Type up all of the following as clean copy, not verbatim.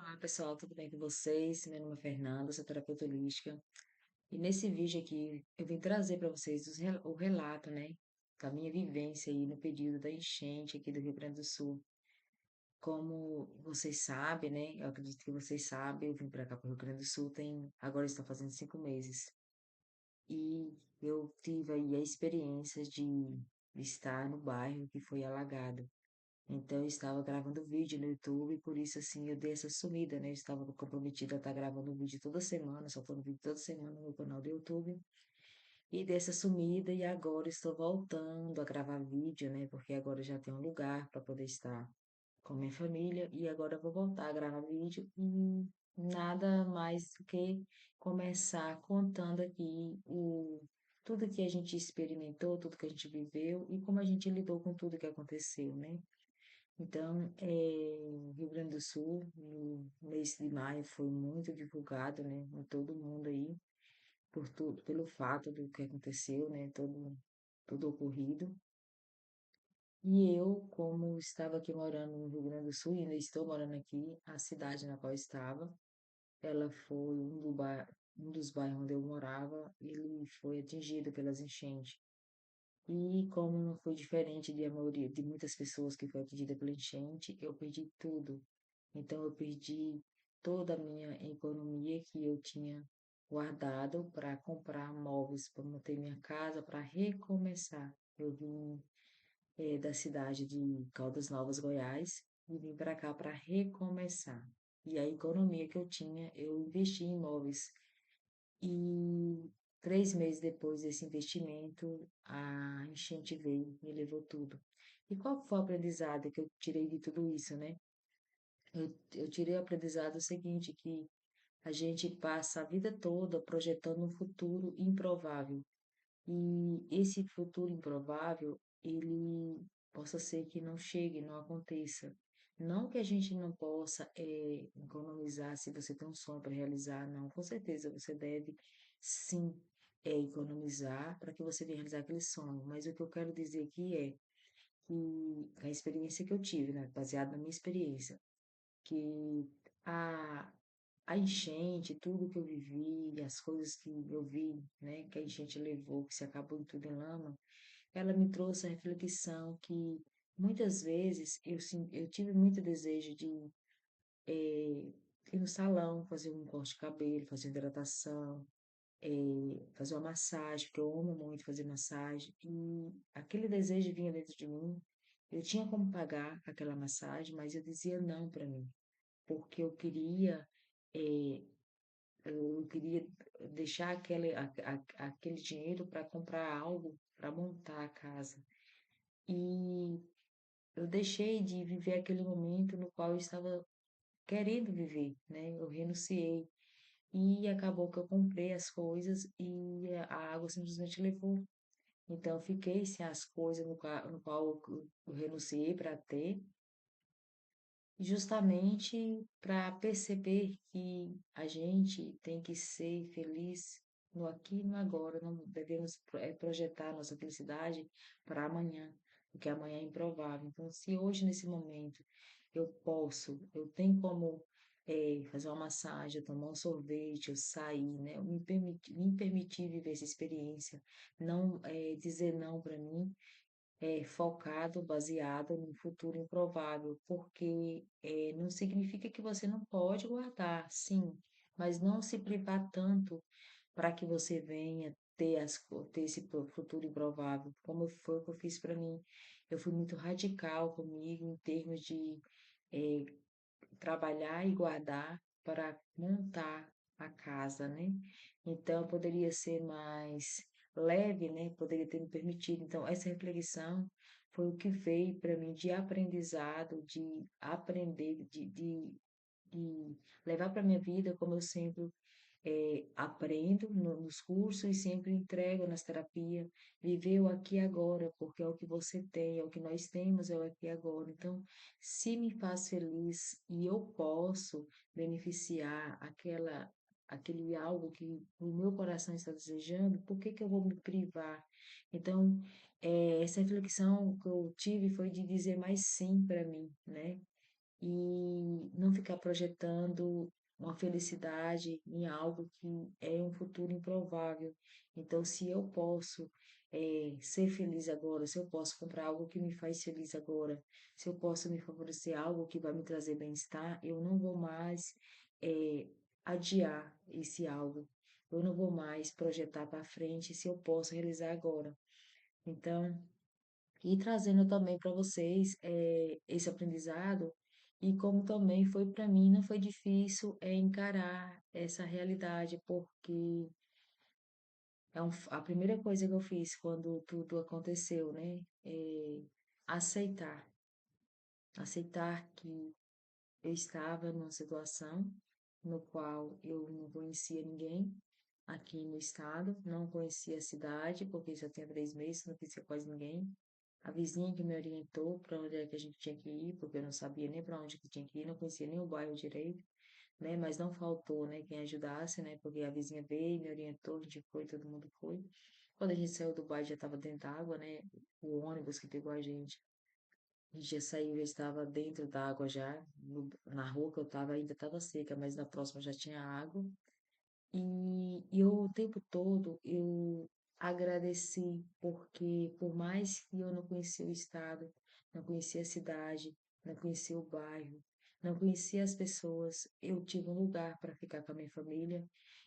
Olá pessoal, tudo bem com vocês? Meu nome é Fernanda, sou terapeuta holística. E nesse vídeo aqui eu vim trazer para vocês o relato, né, da minha vivência aí no período da enchente aqui do Rio Grande do Sul. Como vocês sabem, né, eu acredito que vocês sabem, eu vim para cá para o Rio Grande do Sul agora está fazendo 5 meses. E eu tive aí a experiência de estar no bairro que foi alagado. Então, eu estava gravando vídeo no YouTube, por isso, assim, eu dei essa sumida, né? Eu estava comprometida a estar gravando vídeo toda semana, soltando vídeo toda semana no meu canal do YouTube. E dei essa sumida e agora estou voltando a gravar vídeo, né? Porque agora eu já tenho um lugar para poder estar com minha família e agora eu vou voltar a gravar vídeo e nada mais do que começar contando aqui tudo que a gente experimentou, tudo que a gente viveu e como a gente lidou com tudo que aconteceu, né? Então, Rio Grande do Sul, no mês de maio, foi muito divulgado, né, em todo mundo aí, pelo fato do que aconteceu, né, tudo ocorrido. E eu, como estava aqui morando no Rio Grande do Sul, e ainda estou morando aqui, a cidade na qual eu estava, ela foi um dos bairros onde eu morava, ele foi atingido pelas enchentes. E como não foi diferente de a maioria de muitas pessoas que foi atingida pela enchente, eu perdi tudo. Então eu perdi toda a minha economia que eu tinha guardado para comprar móveis, para manter minha casa, para recomeçar. Eu vim da cidade de Caldas Novas, Goiás, e vim para cá para recomeçar. E a economia que eu tinha, eu investi em imóveis e 3 meses depois desse investimento, a enchente veio e levou tudo. E qual foi o aprendizado que eu tirei de tudo isso, né? Eu tirei o aprendizado seguinte, que a gente passa a vida toda projetando um futuro improvável. E esse futuro improvável, ele possa ser que não chegue, não aconteça. Não que a gente não possa economizar se você tem um sonho para realizar, não. Com certeza você deve sim economizar para que você venha realizar aquele sonho. Mas o que eu quero dizer aqui é que a experiência que eu tive, né, baseada na minha experiência, que a, a enchente, tudo que eu vivi, as coisas que eu vi, né, que a enchente levou, que se acabou em tudo em lama, ela me trouxe a reflexão que muitas vezes eu tive muito desejo de ir no salão, fazer um corte de cabelo, fazer hidratação, fazer uma massagem, porque eu amo muito fazer massagem, e aquele desejo vinha dentro de mim. Eu tinha como pagar aquela massagem, mas eu dizia não para mim, porque eh, eu queria deixar aquele dinheiro para comprar algo para montar a casa. E eu deixei de viver aquele momento no qual eu estava querendo viver, né? Eu renunciei. E acabou que eu comprei as coisas e a água simplesmente levou. Então, eu fiquei sem as coisas no qual eu renunciei para ter, justamente para perceber que a gente tem que ser feliz no aqui e no agora, não devemos projetar nossa felicidade para amanhã, porque amanhã é improvável. Então, se hoje, nesse momento, eu tenho como fazer uma massagem, eu tomar um sorvete, eu sair, né? Me permitir viver essa experiência, não dizer não para mim, focado, baseado num futuro improvável, porque não significa que você não pode guardar, sim, mas não se privar tanto para que você venha ter esse futuro improvável, como foi o que eu fiz para mim. Eu fui muito radical comigo em termos de eh, trabalhar e guardar para montar a casa, né? Então, poderia ser mais leve, né? Poderia ter me permitido. Então, essa reflexão foi o que veio para mim de aprendizado, de aprender, de levar para minha vida, como eu sempre aprendo nos cursos e sempre entrego nas terapias, viver o aqui e agora, porque é o que você tem, é o que nós temos, é o aqui e agora. Então, se me faz feliz e eu posso beneficiar aquele algo que o meu coração está desejando, por que que eu vou me privar? Então, essa reflexão que eu tive foi de dizer mais sim para mim, né? e não ficar projetando uma felicidade em algo que é um futuro improvável. Então, se eu posso ser feliz agora, se eu posso comprar algo que me faz feliz agora, se eu posso me favorecer algo que vai me trazer bem-estar, eu não vou mais eh, adiar esse algo. Eu não vou mais projetar para frente se eu posso realizar agora. Então, e trazendo também para vocês esse aprendizado e como também foi para mim, não foi difícil encarar essa realidade, porque a primeira coisa que eu fiz quando tudo aconteceu, né? É aceitar, aceitar que eu estava numa situação no qual eu não conhecia ninguém aqui no estado, não conhecia a cidade, porque já tinha 3 meses, não conhecia quase ninguém. A vizinha que me orientou para onde é que a gente tinha que ir, porque eu não sabia nem para onde que tinha que ir, não conhecia nem o bairro direito, né? Mas não faltou, né, quem ajudasse, né? Porque a vizinha veio, me orientou, a gente foi, todo mundo foi. Quando a gente saiu do bairro já estava dentro da água, né? O ônibus que pegou a gente já saiu, já estava dentro da água já. Na rua que eu estava ainda estava seca, mas na próxima já tinha água. E eu, o tempo todo eu agradeci, porque por mais que eu não conhecia o estado, não conhecia a cidade, não conhecia o bairro, não conhecia as pessoas, eu tive um lugar para ficar com a minha família,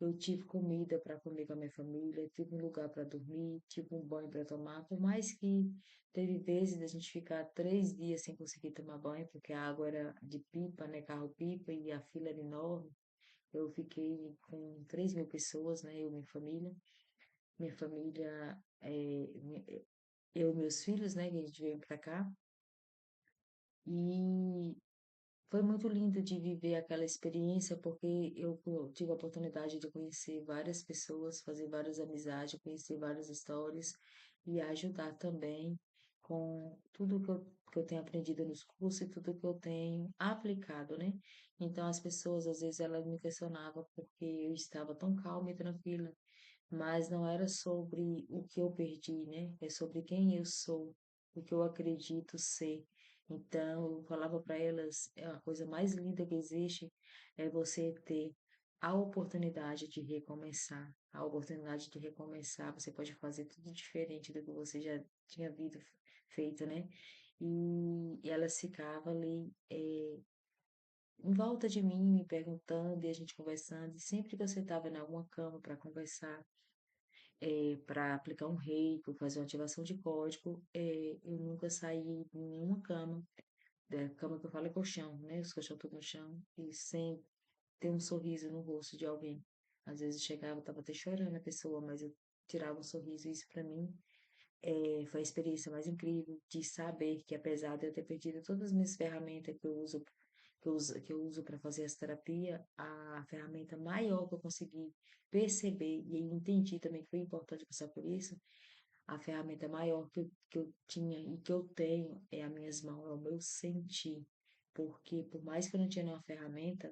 eu tive comida para comer com a minha família, tive um lugar para dormir, tive um banho para tomar, por mais que teve vezes da gente ficar 3 dias sem conseguir tomar banho, porque a água era de pipa, né, carro-pipa, e a fila era enorme. Eu fiquei com 3.000 pessoas, né? Eu e minha família. Minha família, eu e meus filhos, né? Que a gente veio pra cá. E foi muito lindo de viver aquela experiência, porque eu tive a oportunidade de conhecer várias pessoas, fazer várias amizades, conhecer várias histórias e ajudar também com tudo que eu tenho aprendido nos cursos e tudo que eu tenho aplicado, né? Então, as pessoas, às vezes, elas me questionavam porque eu estava tão calma e tranquila, mas não era sobre o que eu perdi, né? É sobre quem eu sou, o que eu acredito ser. Então, eu falava para elas, é a coisa mais linda que existe é você ter a oportunidade de recomeçar. A oportunidade de recomeçar, você pode fazer tudo diferente do que você já tinha feito, né? E elas ficavam ali, em volta de mim, me perguntando, e a gente conversando, e sempre que eu sentava em alguma cama para conversar, para aplicar um reiki, fazer uma ativação de código, eu nunca saí de nenhuma cama, da cama que eu falo é colchão, né? Os colchão tudo no chão, e sem ter um sorriso no rosto de alguém. Às vezes eu chegava, estava até chorando a pessoa, mas eu tirava um sorriso, e isso para mim foi a experiência mais incrível de saber que, apesar de eu ter perdido todas as minhas ferramentas que eu uso para fazer essa terapia, a ferramenta maior que eu consegui perceber e entendi também que foi importante passar por isso, a ferramenta maior que eu tinha e que eu tenho é as minhas mãos, é o meu sentir. Porque por mais que eu não tinha nenhuma ferramenta,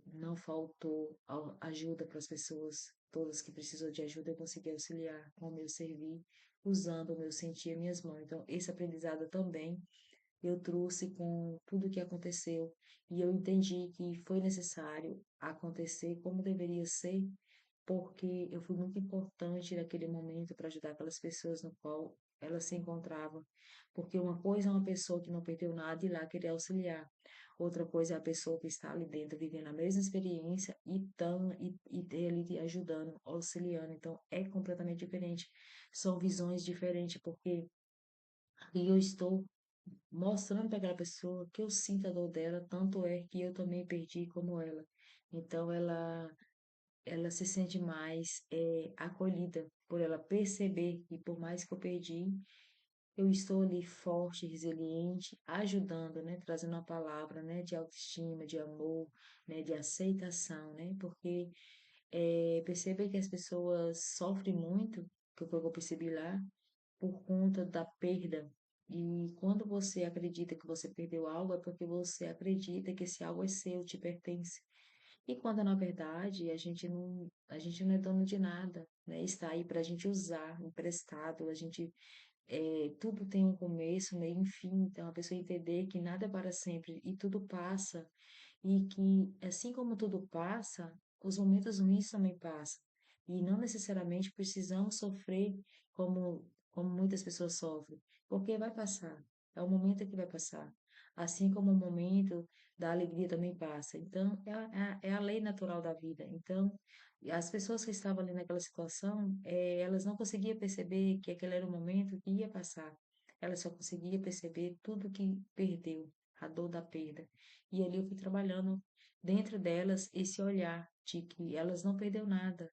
não faltou ajuda para as pessoas, todas que precisam de ajuda, eu consegui auxiliar com o meu servir, usando o meu sentir e minhas mãos. Então, esse aprendizado também eu trouxe com tudo que aconteceu e eu entendi que foi necessário acontecer como deveria ser, porque eu fui muito importante naquele momento para ajudar aquelas pessoas no qual elas se encontravam. Porque uma coisa é uma pessoa que não perdeu nada e lá querer auxiliar. Outra coisa é a pessoa que está ali dentro vivendo a mesma experiência e ele te ajudando, auxiliando. Então é completamente diferente. São visões diferentes, porque ali eu estou mostrando para aquela pessoa que eu sinto a dor dela, tanto é que eu também perdi como ela. Então ela se sente mais acolhida por ela perceber que por mais que eu perdi, eu estou ali forte, resiliente, ajudando, né, trazendo uma palavra, né, de autoestima, de amor, né, de aceitação, né, porque perceba que as pessoas sofrem muito, que foi o que eu percebi lá, por conta da perda. E quando você acredita que você perdeu algo, é porque você acredita que esse algo é seu, te pertence. E quando na verdade a gente não é dono de nada, né? Está aí para a gente usar, emprestado, a gente tudo tem um começo, meio e fim, então a pessoa entender que nada é para sempre e tudo passa, e que assim como tudo passa, os momentos ruins também passam. E não necessariamente precisamos sofrer como muitas pessoas sofrem, porque vai passar, é o momento que vai passar. Assim como o momento da alegria também passa. Então, é a lei natural da vida. Então, as pessoas que estavam ali naquela situação, elas não conseguiam perceber que aquele era o momento que ia passar. Elas só conseguiam perceber tudo que perdeu, a dor da perda. E ali eu fui trabalhando dentro delas esse olhar de que elas não perdeu nada,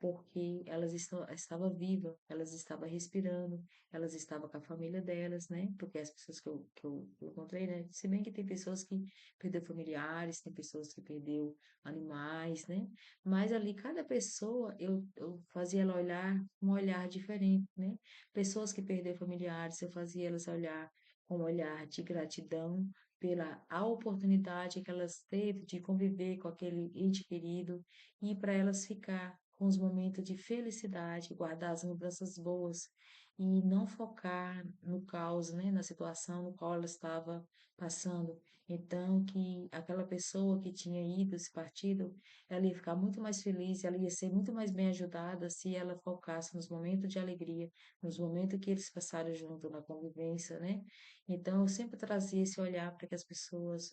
porque elas estavam vivas, elas estavam respirando, elas estavam com a família delas, né? Porque as pessoas que eu encontrei, né? Se bem que tem pessoas que perdeu familiares, tem pessoas que perdeu animais, né? Mas ali, cada pessoa, eu fazia ela olhar com um olhar diferente, né? Pessoas que perderam familiares, eu fazia elas olhar com um olhar de gratidão pela a oportunidade que elas teve de conviver com aquele ente querido e para elas ficar com os momentos de felicidade, guardar as lembranças boas e não focar no caos, né, na situação no qual ela estava passando. Então, que aquela pessoa que tinha ido, se partido, ela ia ficar muito mais feliz, ela ia ser muito mais bem ajudada se ela focasse nos momentos de alegria, nos momentos que eles passaram junto na convivência, né? Então, eu sempre trazia esse olhar para que as pessoas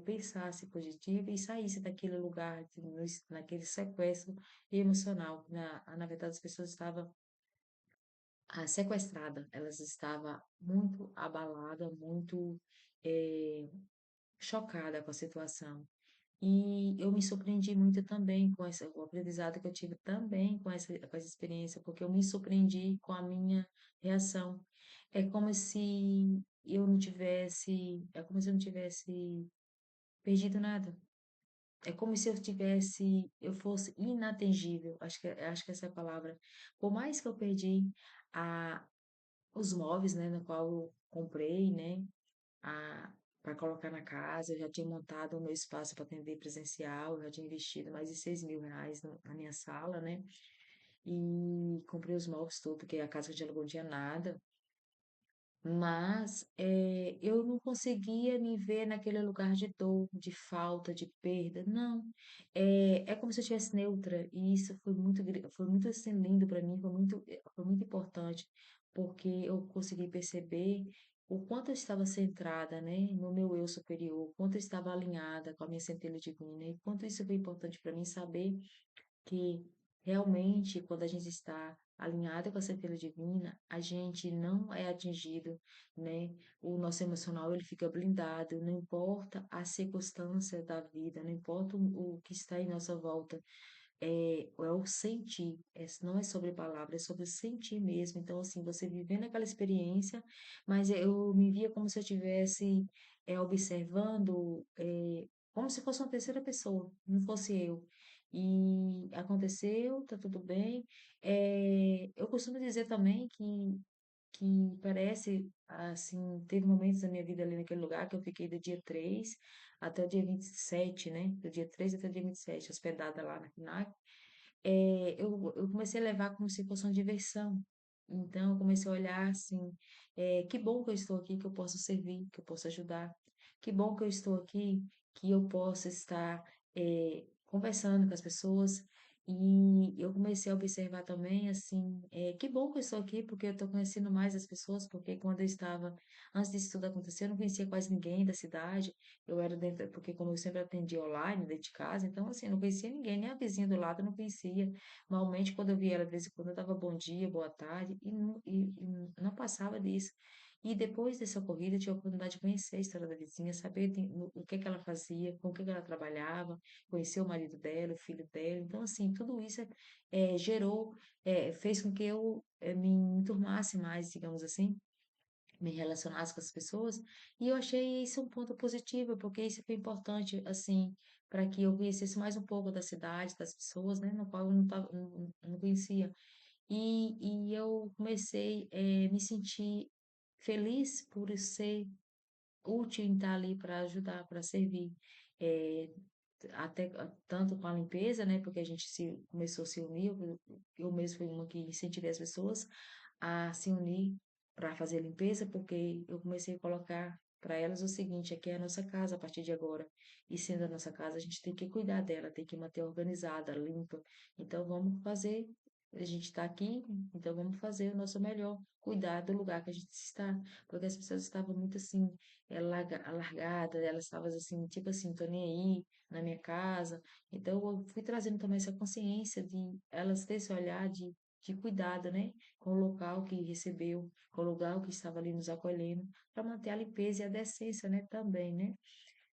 pensassem positivo e saíssem daquele lugar, naquele sequestro emocional. Na verdade, as pessoas estavam sequestradas, elas estavam muito abaladas, muito eh, chocadas com a situação. E eu me surpreendi muito também com o aprendizado que eu tive também com essa experiência, porque eu me surpreendi com a minha reação. É como se eu não tivesse perdido nada. É como se eu fosse inatingível. Acho que essa é a palavra. Por mais que eu perdi a, os móveis, né, no qual eu comprei, né, para colocar na casa. Eu já tinha montado o meu espaço para atender presencial, eu já tinha investido mais de R$ 6.000 na minha sala, né? E comprei os móveis tudo, porque a casa que eu tinha alugado não tinha nada. Mas eu não conseguia me ver naquele lugar de dor, de falta, de perda. Não. É como se eu estivesse neutra. E isso foi muito assim, lindo para mim, foi muito importante, porque eu consegui perceber o quanto eu estava centrada, né, no meu eu superior, o quanto eu estava alinhada com a minha centelha divina, e quanto isso foi importante para mim saber que realmente, quando a gente está alinhado com a centelha divina, a gente não é atingido, né? O nosso emocional ele fica blindado, não importa a circunstância da vida, não importa o que está em nossa volta, é o sentir, não é sobre palavras, é sobre sentir mesmo. Então, assim, você vivendo aquela experiência, mas eu me via como se eu estivesse observando, como se fosse uma terceira pessoa, não fosse eu. E aconteceu, tá tudo bem. Eu costumo dizer também que parece, assim, teve momentos da minha vida ali naquele lugar que eu fiquei do dia 3 até o dia 27, né? Do dia 3 até o dia 27 hospedada lá na FNAC. Eu comecei a levar como se fosse uma diversão. Então, eu comecei a olhar assim, que bom que eu estou aqui, que eu posso servir, que eu posso ajudar. Que bom que eu estou aqui, que eu posso estar conversando com as pessoas. E eu comecei a observar também, assim, que bom que eu estou aqui, porque eu estou conhecendo mais as pessoas, porque quando eu estava, antes disso tudo acontecer, eu não conhecia quase ninguém da cidade. Eu era dentro, porque como eu sempre atendi online, dentro de casa, então assim, eu não conhecia ninguém, nem a vizinha do lado eu não conhecia. Normalmente, quando eu via ela de vez em quando, eu dava bom dia, boa tarde, e não passava disso. E depois dessa ocorrida, eu tive a oportunidade de conhecer a história da vizinha, saber o que que ela fazia, com o que que ela trabalhava, conhecer o marido dela, o filho dela. Então, assim, tudo isso fez com que eu me enturmasse mais, digamos assim, me relacionasse com as pessoas, e eu achei isso um ponto positivo, porque isso foi importante, assim, para que eu conhecesse mais um pouco da cidade, das pessoas, né, no qual eu não conhecia. E eu comecei a me sentir feliz por ser útil em estar ali para ajudar, para servir. Eh, Até tanto com a limpeza, né? Porque a gente começou a se unir, eu mesmo fui uma que incentivei as pessoas a se unir para fazer a limpeza, porque eu comecei a colocar para elas o seguinte: aqui é a nossa casa a partir de agora. E sendo a nossa casa, a gente tem que cuidar dela, tem que manter organizada, limpa. Então vamos fazer, a gente está aqui, então vamos fazer o nosso melhor, cuidar do lugar que a gente está, porque as pessoas estavam muito assim, alargadas, elas estavam assim, tipo assim, tô nem aí na minha casa. Então eu fui trazendo também essa consciência de elas ter esse olhar de cuidado, né? Com o local que recebeu, com o lugar que estava ali nos acolhendo, para manter a limpeza e a decência, né? Também, né?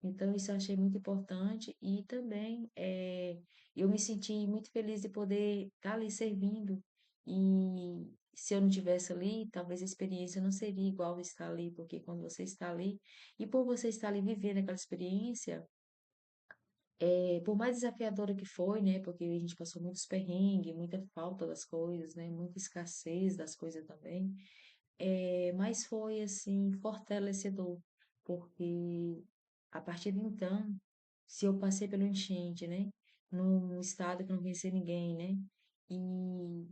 Então, isso eu achei muito importante e também eu me senti muito feliz de poder estar ali servindo. E se eu não tivesse ali, talvez a experiência não seria igual estar ali, porque quando você está ali, e por você estar ali vivendo aquela experiência, por mais desafiadora que foi, né? Porque a gente passou muitos perrengues, muita falta das coisas, né? Muita escassez das coisas também. Mas foi assim fortalecedor, porque a partir de então, se eu passei pelo enchente, né, num estado que não conhecia ninguém, né, e,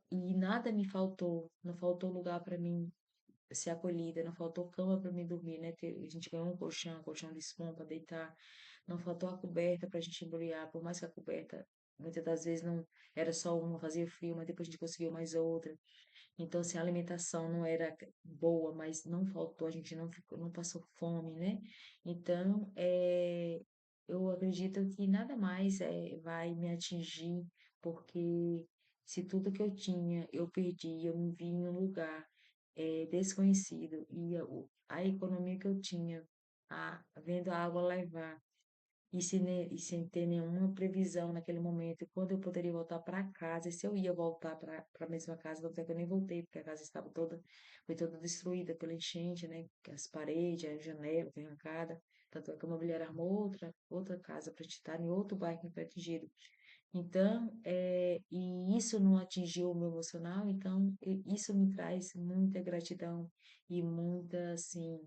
e nada me faltou, não faltou lugar para mim ser acolhida, não faltou cama para mim dormir, né, a gente ganhou um colchão de espuma para deitar, não faltou a coberta para a gente embrulhar, por mais que a coberta muitas das vezes não era só uma, fazia frio, mas depois a gente conseguiu mais outra. Então, assim, a alimentação não era boa, mas não faltou, a gente não ficou, não passou fome, né? Então, eu acredito que nada mais vai me atingir, porque se tudo que eu tinha eu perdi, eu me vi em um lugar desconhecido e a economia que eu tinha, vendo a água levar e sem ter nenhuma previsão naquele momento, e quando eu poderia voltar para casa, e se eu ia voltar para a mesma casa, tanto é que eu nem voltei, porque a casa estava toda, foi toda destruída pela enchente, né? As paredes, a janela foi arrancada, tanto é que o mobiliário armou outra casa para estar em outro bairro que foi atingido. Então, e isso não atingiu o meu emocional, então isso me traz muita gratidão e muita, assim,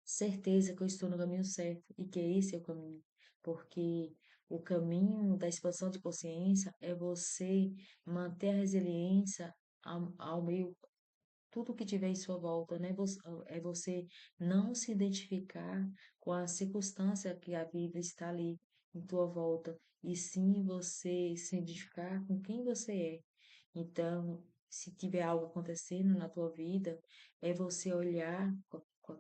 certeza que eu estou no caminho certo e que esse é o caminho, porque o caminho da expansão de consciência é você manter a resiliência ao meio tudo que tiver em sua volta, né? É você não se identificar com a circunstância que a vida está ali em tua volta, e sim você se identificar com quem você é. Então, se tiver algo acontecendo na tua vida, é você olhar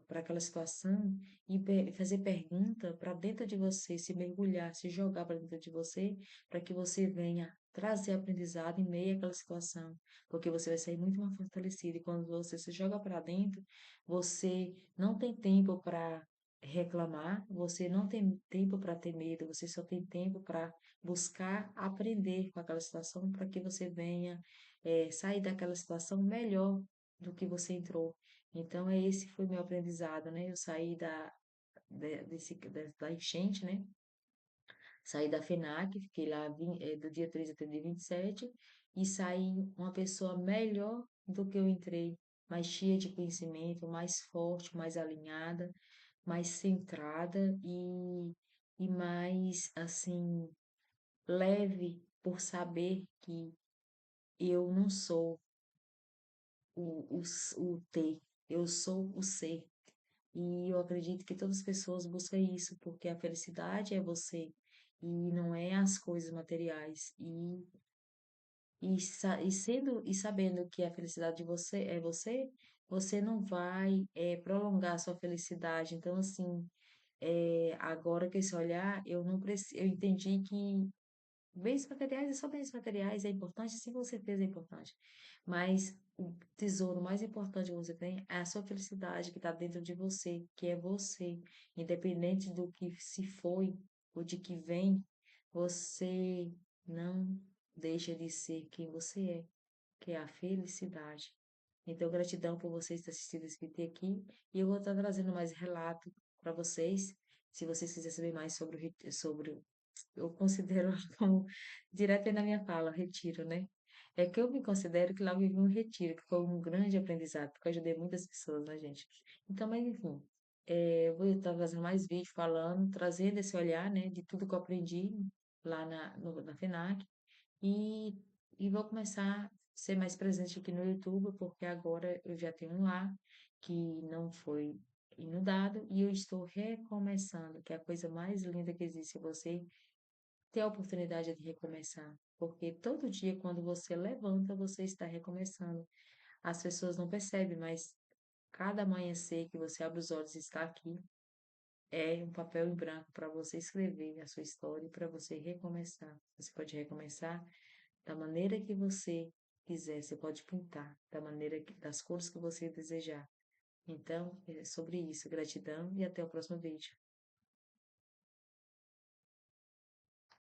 para aquela situação e fazer pergunta para dentro de você, se mergulhar, se jogar para dentro de você, para que você venha trazer aprendizado em meio àquela situação, porque você vai sair muito mais fortalecido. E quando você se joga para dentro, você não tem tempo para reclamar, você não tem tempo para ter medo, você só tem tempo para buscar aprender com aquela situação para que você venha sair daquela situação melhor do que você entrou. Então, esse foi meu aprendizado, né? Eu saí da enchente, né? Saí da FENAC, fiquei lá do dia 13 até o dia 27 e saí uma pessoa melhor do que eu entrei, mais cheia de conhecimento, mais forte, mais alinhada, mais centrada e mais, assim, leve por saber que eu não sou o T, eu sou o ser. E eu acredito que todas as pessoas buscam isso, porque a felicidade é você e não é as coisas materiais. E sabendo que a felicidade de você é você, você não vai prolongar a sua felicidade. Então, assim, agora que esse olhar, eu não preciso, eu entendi que bens materiais é só bens materiais, é importante, sim, com certeza é importante. Mas o tesouro mais importante que você tem é a sua felicidade que está dentro de você, que é você. Independente do que se foi ou de que vem, você não deixa de ser quem você é, que é a felicidade. Então, gratidão por vocês terem assistido esse vídeo aqui. E eu vou estar trazendo mais relato para vocês. Se vocês quiserem saber mais sobre eu considero como direto aí na minha fala, retiro, né? É que eu me considero que lá eu vivi um retiro, que foi um grande aprendizado, porque eu ajudei muitas pessoas, né, gente? Então, mas enfim, eu vou estar fazendo mais vídeo falando, trazendo esse olhar, né, de tudo que eu aprendi lá na FENAC e, e vou começar ser mais presente aqui no YouTube, porque agora eu já tenho um lar que não foi inundado e eu estou recomeçando, que é a coisa mais linda que existe, é você ter a oportunidade de recomeçar. Porque todo dia, quando você levanta, você está recomeçando. As pessoas não percebem, mas cada amanhecer que você abre os olhos e está aqui, é um papel em branco para você escrever a sua história e para você recomeçar. Você pode recomeçar da maneira que você quiser, você pode pintar da maneira das cores que você desejar. Então, é sobre isso. Gratidão e até o próximo vídeo.